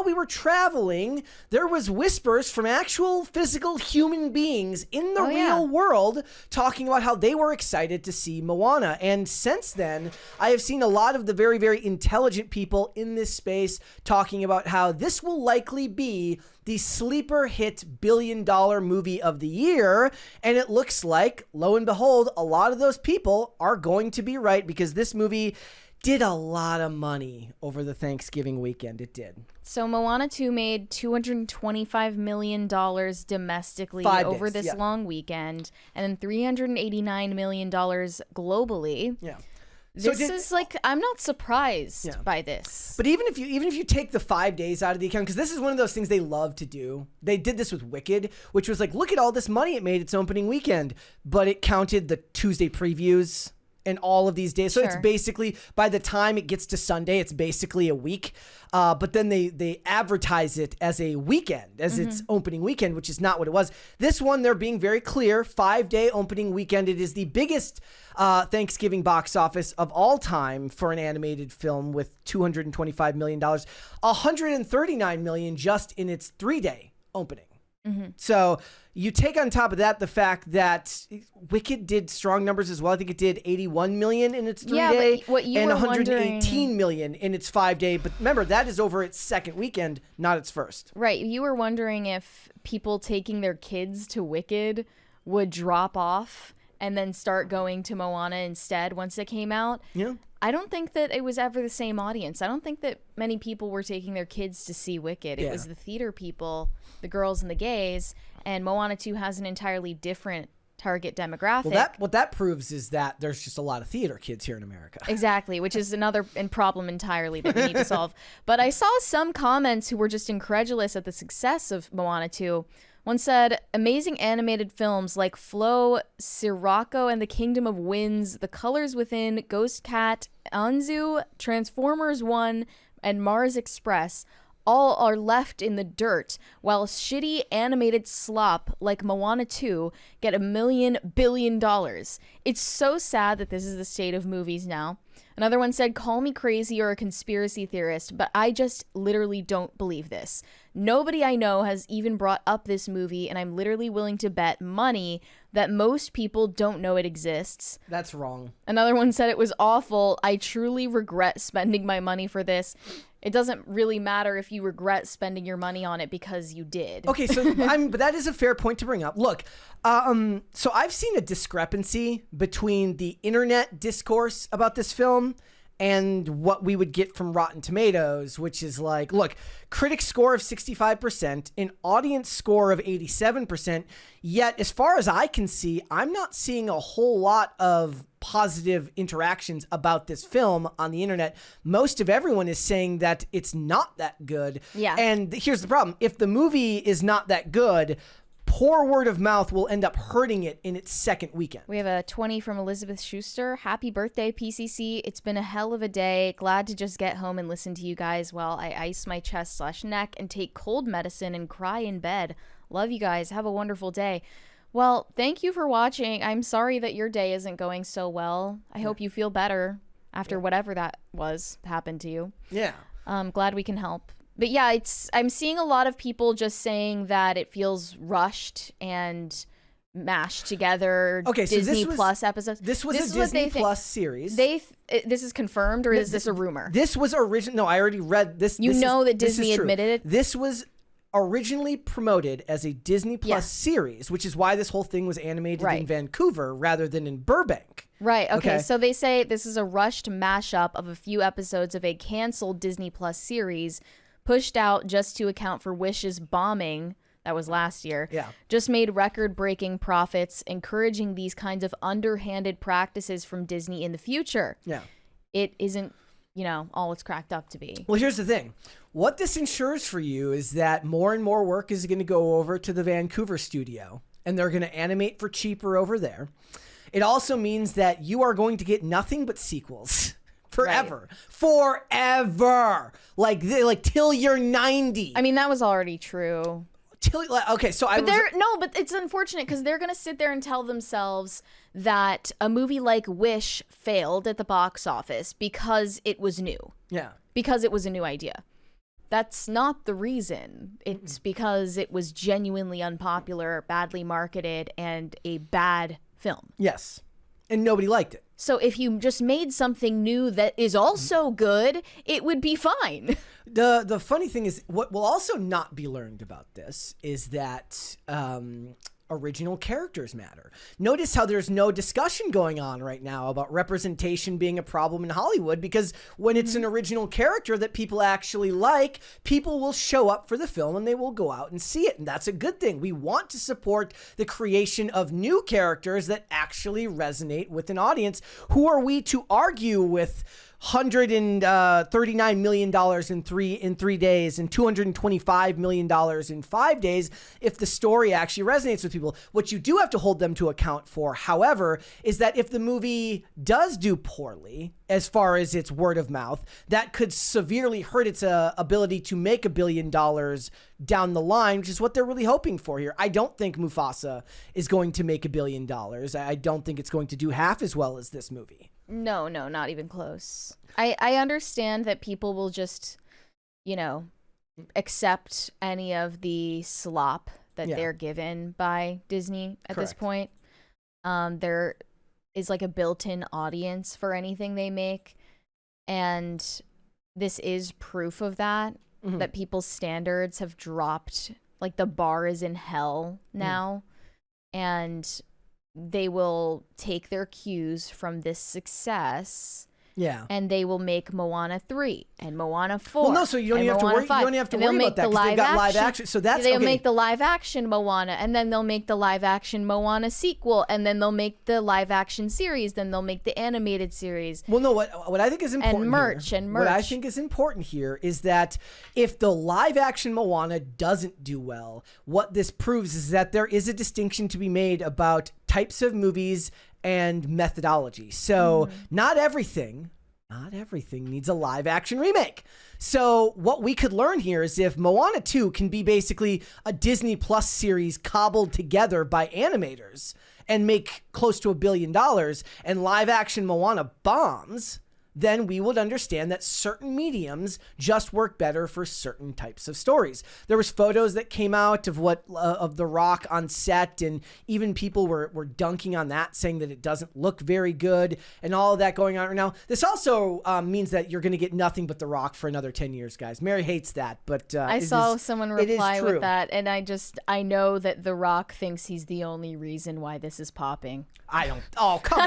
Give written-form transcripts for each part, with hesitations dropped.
while we were traveling, there was whispers from actual physical human beings in the real world talking about how they were excited to see Moana. And since then, I have seen a lot of the very, very intelligent people in this space talking about how this will likely be the sleeper hit billion-dollar movie of the year. And it looks like, lo and behold, a lot of those people are going to be right, because this movie did a lot of money over the Thanksgiving weekend. It did. So Moana 2 made $225 million domestically over this long weekend, and then $389 million globally. Yeah. This is like, I'm not surprised by this. But even if you take the 5 days out of the account, because this is one of those things they love to do. They did this with Wicked, which was like, look at all this money it made its opening weekend, but it counted the Tuesday previews and all of these days. So it's basically, by the time it gets to Sunday, it's basically a week. But then they advertise it as a weekend, as its opening weekend, which is not what it was. This one, they're being very clear, 5-day opening weekend. It is the biggest Thanksgiving box office of all time for an animated film, with $225 million, $139 million just in its 3-day opening. So you take on top of that the fact that Wicked did strong numbers as well. I think it did 81 million in its 3-day and 118 million in its 5-day. But remember, that is over its second weekend, not its first. Right. You were wondering if people taking their kids to Wicked would drop off and then start going to Moana instead once it came out. Yeah. I don't think that it was ever the same audience. I don't think that many people were taking their kids to see Wicked. It was the theater people, the girls and the gays, and Moana 2 has an entirely different target demographic. Well, what that proves is that there's just a lot of theater kids here in America. Exactly, which is another problem entirely that we need to solve. But I saw some comments who were just incredulous at the success of Moana 2. One said, amazing animated films like Flow, Sirocco and the Kingdom of Winds, The Colors Within, Ghost Cat, Anzu, Transformers 1, and Mars Express all are left in the dirt, while shitty animated slop like Moana 2 get $1 billion. It's so sad that this is the state of movies now. Another one said, call me crazy or a conspiracy theorist, but I just literally don't believe this. Nobody I know has even brought up this movie, and I'm literally willing to bet money that most people don't know it exists. That's wrong. Another one said it was awful. I truly regret spending my money for this. It doesn't really matter if you regret spending your money on it because you did. Okay, so but that is a fair point to bring up. Look, so I've seen a discrepancy between the internet discourse about this film and what we would get from Rotten Tomatoes, which is like, look, critic score of 65%, an audience score of 87%. Yet, as far as I can see, I'm not seeing a whole lot of positive interactions about this film on the internet. Most of everyone is saying that it's not that good. Yeah. And here's the problem. If the movie is not that good, poor word of mouth will end up hurting it in its second weekend. We have a 20 from Elizabeth Schuster. Happy birthday, PCC. It's been a hell of a day. Glad to just get home and listen to you guys while I ice my chest/neck and take cold medicine and cry in bed. Love you guys. Have a wonderful day. Well, thank you for watching. I'm sorry that your day isn't going so well. I hope you feel better after whatever that happened to you. Yeah. Glad we can help. But yeah, I'm seeing a lot of people just saying that it feels rushed and mashed together. Okay, so Disney Plus episodes. This was a Disney Plus series. This is confirmed, or is this a rumor? This was original. No, I already read this. That Disney admitted it? This was originally promoted as a Disney Plus series, which is why this whole thing was animated in Vancouver rather than in Burbank. Right. Okay. So they say this is a rushed mashup of a few episodes of a canceled Disney Plus series, pushed out just to account for Wish's bombing. That was last year. Yeah. Just made record-breaking profits, encouraging these kinds of underhanded practices from Disney in the future. Yeah. It isn't, all it's cracked up to be. Well, here's the thing. What this ensures for you is that more and more work is going to go over to the Vancouver studio, and they're going to animate for cheaper over there. It also means that you are going to get nothing but sequels. Forever. Right. Forever. Like till you're 90. I mean, that was already true. But it's unfortunate because they're going to sit there and tell themselves that a movie like Wish failed at the box office because it was new. Yeah. Because it was a new idea. That's not the reason. It's because it was genuinely unpopular, badly marketed, and a bad film. Yes. And nobody liked it. So if you just made something new that is also good, it would be fine. The funny thing is, what will also not be learned about this is that original characters matter. Notice how there's no discussion going on right now about representation being a problem in Hollywood, because when it's an original character that people actually like, people will show up for the film and they will go out and see it. And that's a good thing. We want to support the creation of new characters that actually resonate with an audience. Who are we to argue with $139 million in 3 days and $225 million in 5 days if the story actually resonates with people? What you do have to hold them to account for, however, is that if the movie does do poorly as far as its word of mouth, that could severely hurt its ability to make $1 billion down the line, which is what they're really hoping for here. I don't think Mufasa is going to make $1 billion. I don't think it's going to do half as well as this movie. No, not even close. I understand that people will just, accept any of the slop that they're given by Disney at this point. There is like a built-in audience for anything they make. And this is proof of that, that people's standards have dropped. Like the bar is in hell now. And they will take their cues from this success. Yeah. And they will make Moana 3 and Moana 4. Well, no, so you don't even have to worry. You don't have to worry about that because they've got live action. So that's they'll make the live action Moana, and then they'll make the live action Moana sequel, and then they'll make the live action series, then they'll make the animated series. Well, no, what I think is important and merch. What I think is important here is that if the live action Moana doesn't do well, what this proves is that there is a distinction to be made about types of movies and methodology. So not everything needs a live action remake. So what we could learn here is if Moana 2 can be basically a Disney Plus series cobbled together by animators and make close to $1 billion, and live action Moana bombs, then we would understand that certain mediums just work better for certain types of stories. There was photos that came out of of The Rock on set, and even people were dunking on that, saying that it doesn't look very good and all of that going on right now. This also means that you're going to get nothing but The Rock for another 10 years, guys. Mary hates that, but I saw someone reply with that, and I know that The Rock thinks he's the only reason why this is popping. I don't. Oh, come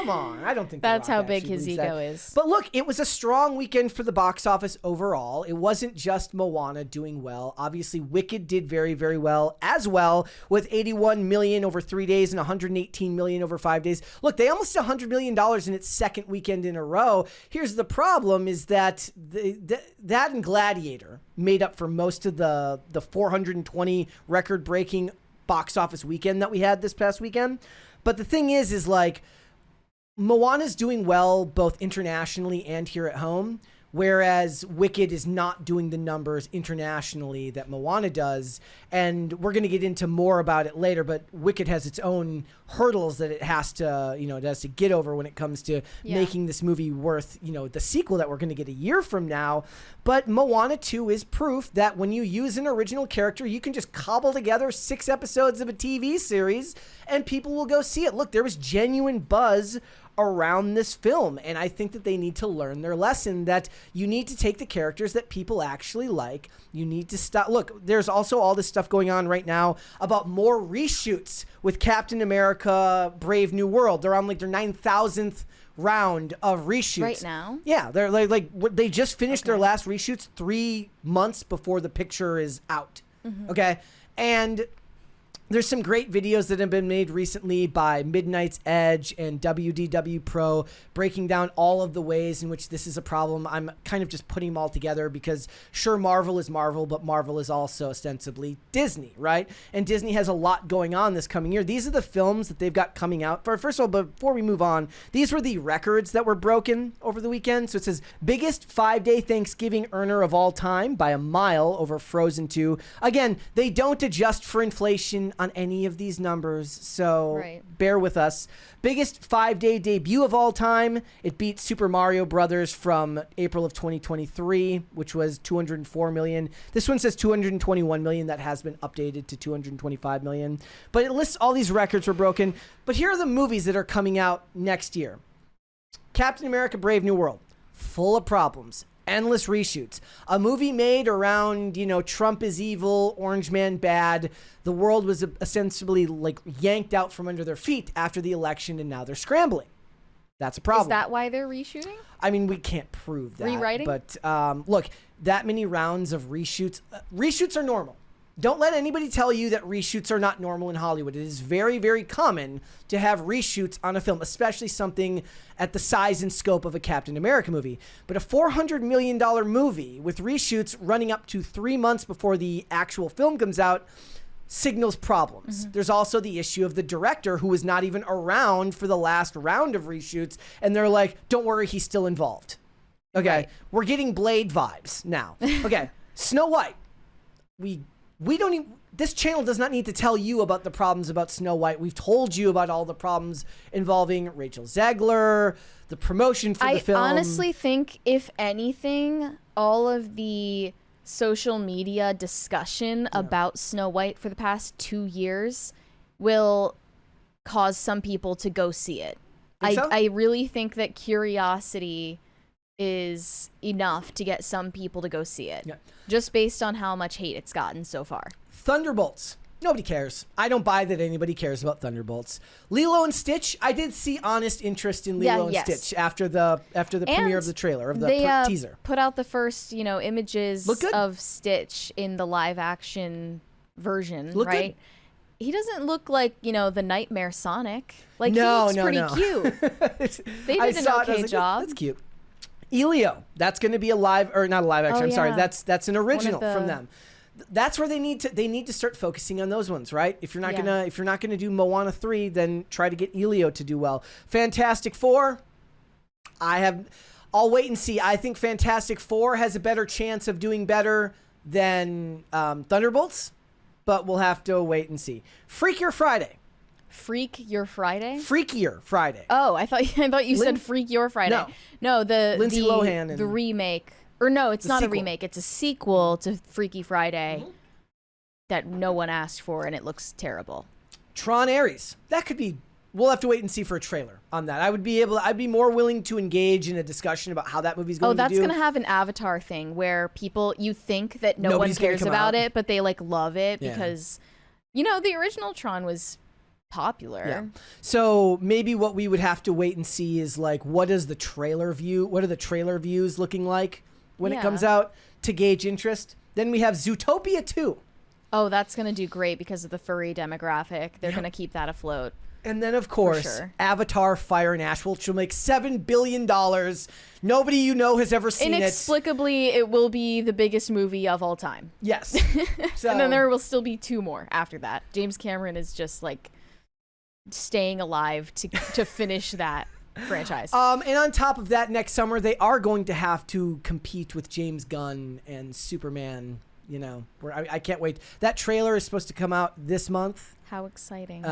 on. I don't think that's how big his ego is. But look, it was a strong weekend for the box office overall. It wasn't just Moana doing well. Obviously, Wicked did very, very well as well, with $81 million over 3 days and $118 million over 5 days. Look, they almost did $100 million in its second weekend in a row. Here's the problem: is that that and Gladiator made up for most of the 420 record-breaking box office weekend that we had this past weekend. But the thing is like, Moana's doing well both internationally and here at home, whereas Wicked is not doing the numbers internationally that Moana does. And we're going to get into more about it later, but Wicked has its own hurdles that it has to get over when it comes to making this movie worth, the sequel that we're going to get a year from now. But Moana 2 is proof that when you use an original character, you can just cobble together 6 episodes of a TV series and people will go see it. Look, there was genuine buzz around this film, and I think that they need to learn their lesson, that you need to take the characters that people actually like. You need to stop. Look, there's also all this stuff going on right now about more reshoots with Captain America Brave New World. They're on like their 9,000th round of reshoots right now. Yeah, they're like they just finished their last reshoots 3 months before the picture is out. Okay, and there's some great videos that have been made recently by Midnight's Edge and WDW Pro breaking down all of the ways in which this is a problem. I'm kind of just putting them all together because sure, Marvel is Marvel, but Marvel is also ostensibly Disney, right? And Disney has a lot going on this coming year. These are the films that they've got coming out. First of all, before we move on, these were the records that were broken over the weekend. So it says biggest 5-day Thanksgiving earner of all time by a mile over Frozen 2. Again, they don't adjust for inflation on any of these numbers, so Right. bear with us. Biggest 5-day debut of all time. It beat Super Mario Brothers from April of 2023, which was 204 million. This one says 221 million. That has been updated to 225 million. But it lists all these records were broken. But here are the movies that are coming out next year. Captain America Brave New World, full of problems. Endless reshoots. A movie made around, Trump is evil, Orange Man bad. The world was ostensibly like yanked out from under their feet after the election, and now they're scrambling. That's a problem. Is that why they're reshooting? I mean, we can't prove that. Rewriting? But look, that many rounds of reshoots. Reshoots are normal. Don't let anybody tell you that reshoots are not normal in Hollywood. It is very, very common to have reshoots on a film, especially something at the size and scope of a Captain America movie. But a $400 million movie with reshoots running up to 3 months before the actual film comes out signals problems. There's also the issue of the director who was not even around for the last round of reshoots. And they're like, don't worry, he's still involved. Okay, Right. We're getting Blade vibes now. Okay, Snow White. We don't even, this channel does not need to tell you about the problems about Snow White. We've told you about all the problems involving Rachel Zegler, the promotion for the film. I honestly think, if anything, all of the social media discussion about Snow White for the past 2 years will cause some people to go see it. Think so? I really think that curiosity is enough to get some people to go see it. Yeah. Just based on how much hate it's gotten so far. Thunderbolts. Nobody cares. I don't buy that anybody cares about Thunderbolts. Lilo and Stitch. I did see honest interest in Lilo and Stitch after the premiere of the trailer, of the teaser. Put out the first, images Look good. of Stitch in the live action version, Look right? good. He doesn't look like, the Nightmare Sonic. Like, No, he looks pretty cute. They I did an saw it, I was okay like, job. That's cute. Elio. That's going to be not a live action. Oh, I'm sorry. yeah. That's an original the- from them. That's where they need to start focusing on those ones, right? If you're not gonna do Moana 3, then try to get Elio to do well. Fantastic Four. I'll wait and see. I think Fantastic Four has a better chance of doing better than Thunderbolts, but we'll have to wait and see. Freakier Friday. Freak Your Friday? Freakier Friday. Oh, I thought you said Freak Your Friday. No, Lindsay Lohan and the remake. Or no, it's not sequel. a remake. It's a sequel to Freaky Friday that no one asked for, and it looks terrible. Tron Ares. That could be. We'll have to wait and see for a trailer on that. I'd be more willing to engage in a discussion about how that movie's going to do. Oh, that's going to have an Avatar thing where you think that Nobody's one gonna cares come about out. it, but they love it Yeah. because, the original Tron was popular. Yeah. So maybe what we would have to wait and see is what are the trailer views looking like when it Yeah. comes out to gauge interest. Then we have Zootopia 2. Oh, that's going to do great because of the furry demographic. They're going to keep that afloat. And then, of course, sure. Avatar Fire and Ash, which will make $7 billion. Nobody has ever seen it. Inexplicably, it will be the biggest movie of all time. Yes. So, And then there will still be 2 more after that. James Cameron is just staying alive to finish that franchise. And on top of that, next summer, they are going to have to compete with James Gunn and Superman. I can't wait. That trailer is supposed to come out this month. How exciting.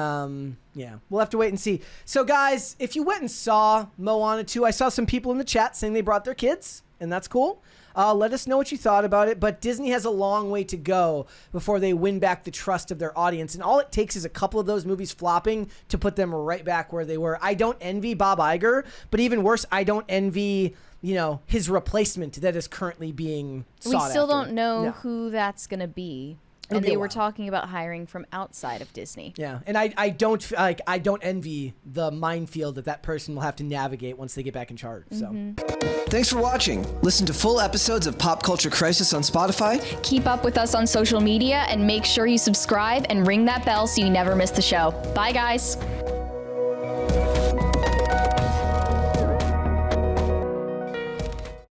Yeah, we'll have to wait and see. So, guys, if you went and saw Moana 2, I saw some people in the chat saying they brought their kids, and that's cool. Let us know what you thought about it. But Disney has a long way to go before they win back the trust of their audience. And all it takes is a couple of those movies flopping to put them right back where they were. I don't envy Bob Iger, but even worse, I don't envy, his replacement that is currently being sought We still after. don't know No. who that's going to be. It'll And be a they were while. talking about hiring from outside of Disney. Yeah, and I don't envy the minefield that person will have to navigate once they get back in charge. So, thanks for watching. Listen to full episodes of Pop Culture Crisis on Spotify. Keep up with us on social media and make sure you subscribe and ring that bell so you never miss the show. Bye, guys.